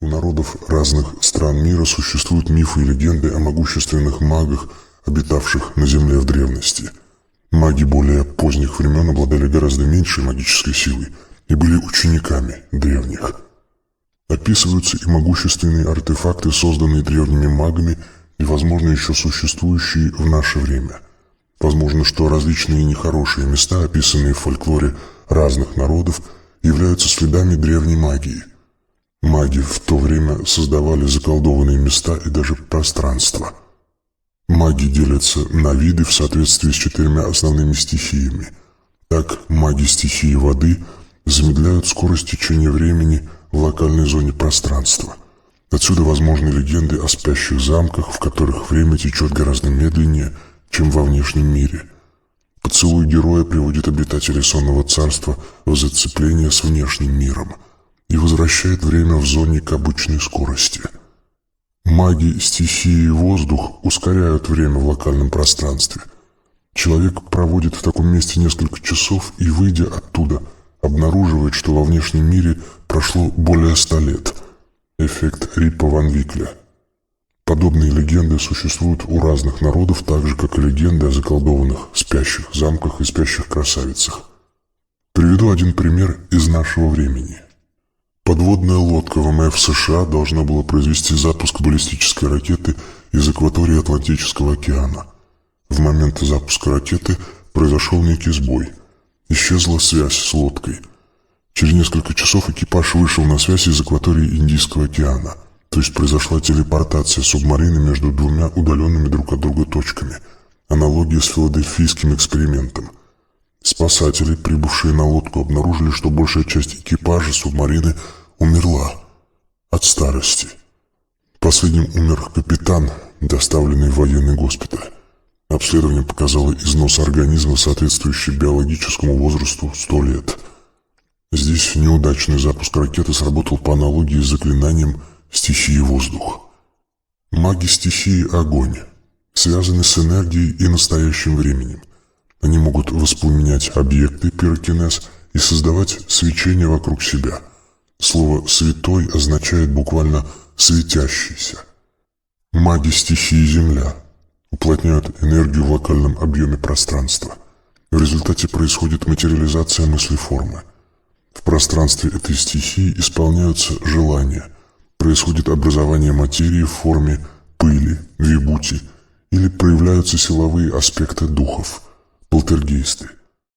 У народов разных стран мира существуют мифы и легенды о могущественных магах, обитавших на Земле в древности. Маги более поздних времен обладали гораздо меньшей магической силой и были учениками древних. Описываются и могущественные артефакты, созданные древними магами и, возможно, еще существующие в наше время. Возможно, что различные нехорошие места, описанные в фольклоре разных народов, являются следами древней магии. Маги в то время создавали заколдованные места и даже пространства. Маги делятся на виды в соответствии с 4 основными стихиями. Так, маги стихии воды замедляют скорость течения времени в локальной зоне пространства. Отсюда возможны легенды о спящих замках, в которых время течет гораздо медленнее, чем во внешнем мире. Поцелуй героя приводит обитателей сонного царства в зацепление с внешним миром и возвращает время в зоне к обычной скорости. Маги стихии воздух ускоряют время в локальном пространстве. Человек проводит в таком месте несколько часов и, выйдя оттуда, обнаруживает, что во внешнем мире прошло более 100 лет. Эффект Риппа ван Викля. Подобные легенды существуют у разных народов, так же, как и легенды о заколдованных спящих замках и спящих красавицах. Приведу один пример из нашего времени. Подводная лодка ВМФ США должна была произвести запуск баллистической ракеты из акватории Атлантического океана. В момент запуска ракеты произошел некий сбой. Исчезла связь с лодкой. Через несколько часов экипаж вышел на связь из акватории Индийского океана, то есть произошла телепортация субмарины между 2 удаленными друг от друга точками. Аналогия с филадельфийским экспериментом. Спасатели, прибывшие на лодку, обнаружили, что большая часть экипажа субмарины умерла от старости. Последним умер капитан, доставленный в военный госпиталь. Обследование показало износ организма, соответствующий биологическому возрасту 100 лет. Здесь неудачный запуск ракеты сработал по аналогии с заклинанием стихии воздух. Маги стихии огонь связаны с энергией и настоящим временем. Они могут воспламенять объекты, пирокинез, и создавать свечение вокруг себя. Слово «святой» означает буквально «светящийся». Маги стихии земля уплотняют энергию в локальном объеме пространства. В результате происходит материализация мыслеформы. В пространстве этой стихии исполняются желания. Происходит образование материи в форме пыли, вибути, или проявляются силовые аспекты духов, полтергейсты.